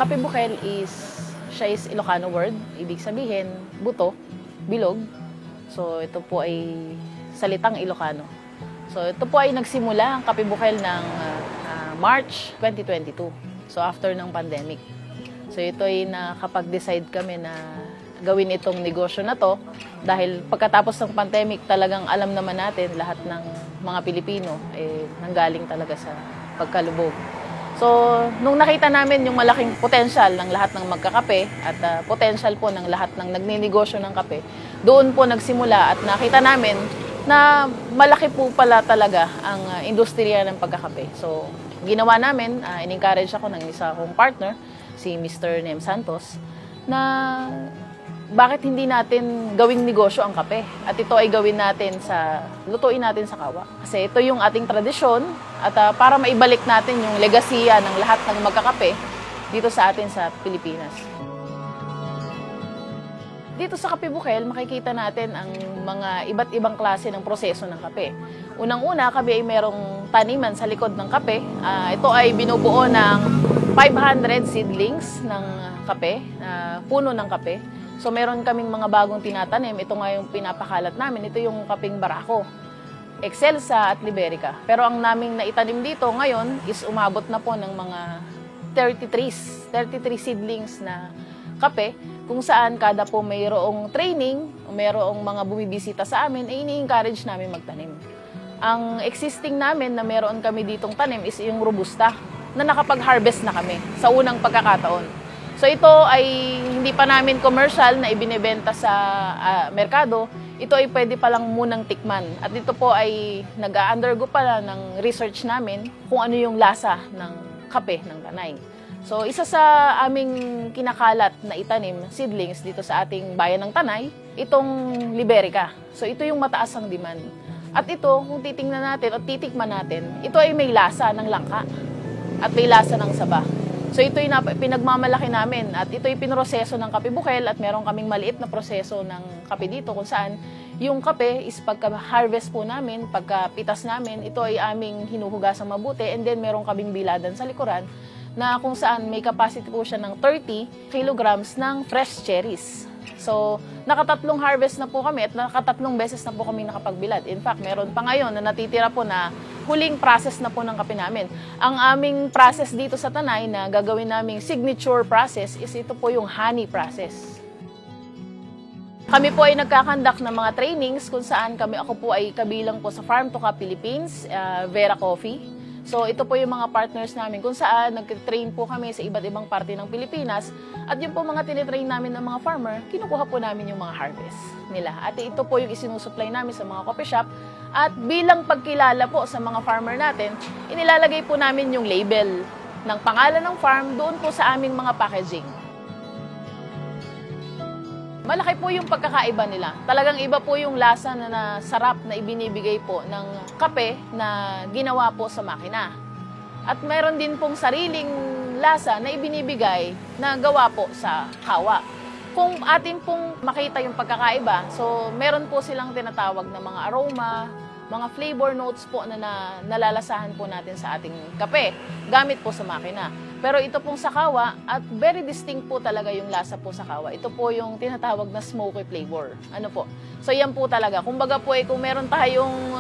Kape Bukel siya is Ilocano word, ibig sabihin buto, bilog. So ito po ay salitang Ilocano. So ito po ay nagsimula ang Kape Bukel ng March 2022. So after ng pandemic. So ito ay nakapag-decide kami na gawin itong negosyo na to dahil pagkatapos ng pandemic talagang alam naman natin lahat ng mga Pilipino nanggaling talaga sa pagkalubog. So, nung nakita namin yung malaking potential ng lahat ng magkakape at potential po ng lahat ng nagninegosyo ng kape, doon po nagsimula at nakita namin na malaki po pala talaga ang industriya ng pagkakape. So, ginawa namin, in-encourage ako ng isa kong partner, si Mr. Nem Santos, na bakit hindi natin gawing negosyo ang kape? At ito ay gawin natin lutuin natin sa kawa. Kasi ito yung ating tradisyon at para maibalik natin yung legasiya ng lahat ng magkakape dito sa atin sa Pilipinas. Dito sa Kape Bukel, makikita natin ang mga iba't ibang klase ng proseso ng kape. Unang-una, kami ay merong taniman sa likod ng kape. Ito ay binubuo ng 500 seedlings ng kape, puno ng kape. So meron kaming mga bagong tinatanim. Ito nga yung pinapakalat namin. Ito yung kaping barako, Excelsa at Liberica. Pero ang naming naitanim dito ngayon is umabot na po ng mga 33 seedlings na kape, kung saan kada po mayroong training, mayroong mga bumibisita sa amin, ay ini-encourage namin magtanim. Ang existing namin na meron kami ditong tanim is yung Robusta, na nakapag-harvest na kami sa unang pagkakataon. So ito ay hindi pa namin commercial na ibinebenta sa merkado. Ito ay pwede pa lang munang tikman. At ito po ay nag-undergo pala ng research namin kung ano yung lasa ng kape ng Tanay. So isa sa aming kinakalat na itanim, seedlings dito sa ating bayan ng Tanay, itong Liberica. So ito yung mataas ang demand. At ito, kung titingnan natin o titikman natin, ito ay may lasa ng langka at may lasa ng saba. So ito yung pinagmamalaki namin at ito yung pinroseso ng Kape Bukel at meron kaming maliit na proseso ng kape dito kung saan yung kape is pagka-harvest po namin, pagka-pitas namin, ito ay aming hinuhugasang mabuti and then meron kaming biladan sa likuran na kung saan may capacity po siya ng 30 kilograms ng fresh cherries. So, nakatatlong harvest na po kami at nakatatlong beses na po kami nakapagbilad. In fact, meron pa ngayon na natitira po na huling process na po ng kape namin. Ang aming process dito sa Tanay na gagawin naming signature process is ito po yung honey process. Kami po ay nagkakandak ng mga trainings kung saan ako po ay kabilang po sa Farm to Cup Philippines, Vera Coffee. So ito po yung mga partners namin kung saan nag-train po kami sa iba't ibang parte ng Pilipinas at yung po mga tinitrain namin ng mga farmer, kinukuha po namin yung mga harvest nila. At ito po yung isinusupply namin sa mga coffee shop at bilang pagkilala po sa mga farmer natin, inilalagay po namin yung label ng pangalan ng farm doon po sa aming mga packaging. Malaki po yung pagkakaiba nila. Talagang iba po yung lasa na sarap na ibinibigay po ng kape na ginawa po sa makina. At meron din pong sariling lasa na ibinibigay na gawa po sa kawa. Kung atin pong makita yung pagkakaiba, so meron po silang tinatawag na mga aroma, mga flavor notes po na nalalasahan po natin sa ating kape gamit po sa makina. Pero ito pong sa kawa, at very distinct po talaga yung lasa po sa kawa. Ito po yung tinatawag na smoky flavor. Ano po? So yan po talaga. Kumbaga po kung meron tayong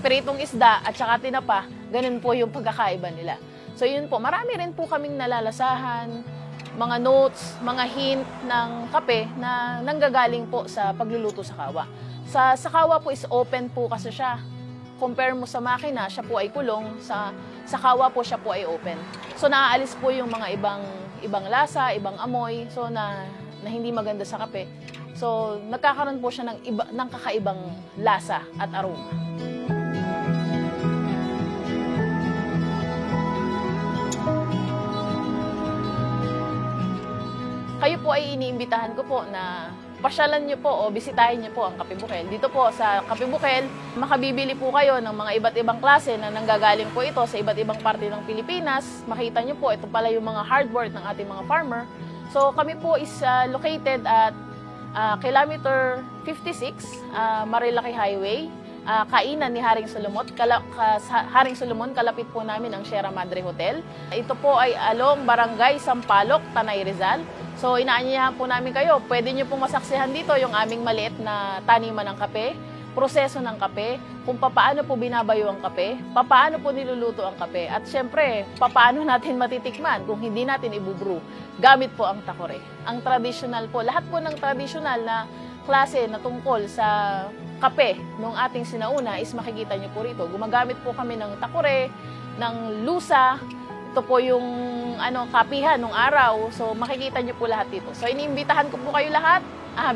pritong isda at saka tinapa, ganun po yung pagkakaiba nila. So yun po, marami rin po kaming nalalasahan, mga notes, mga hint ng kape na nanggagaling po sa pagluluto sa kawa. Sa kawa po is open po kasi siya. Compare mo sa makina, siya po ay kulong, sa kawa po siya po ay open. So naaalis po yung mga ibang lasa, ibang amoy, so na hindi maganda sa kape. So nagkakaroon po siya ng kakaibang lasa at aroma. Kayo po ay iniimbitahan ko po na pasyalan nyo po o bisitahin nyo po ang Kape Bukel. Dito po sa Kape Bukel, makabibili po kayo ng mga iba't ibang klase na nanggagaling po ito sa iba't ibang parte ng Pilipinas. Makita nyo po, ito pala yung mga hard work ng ating mga farmer. So kami po is located at kilometer 56, Marilaki Highway. kainan ni Haring Solomon. Haring Solomon, kalapit po namin ang Sierra Madre Hotel. Ito po ay along Barangay Sampaloc, Tanay Rizal. So inaanyayahan po namin kayo, pwede nyo pong masaksihan dito yung aming maliit na taniman ng kape, proseso ng kape, kung paano po binabayo ang kape, paano po niluluto ang kape, at syempre, paano natin matitikman kung hindi natin ibubrew. Gamit po ang takore. Ang traditional po, lahat po ng traditional na klase na tungkol sa kape nung ating sinauna is makikita nyo po rito. Gumagamit po kami ng takore, ng lusa, ito po yung kapihan nung araw. So makikita nyo po lahat dito. So iniimbitahan ko po kayo lahat,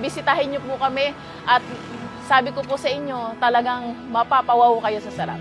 bisitahin nyo po kami at sabi ko po sa inyo, talagang mapapawaw kayo sa sarap.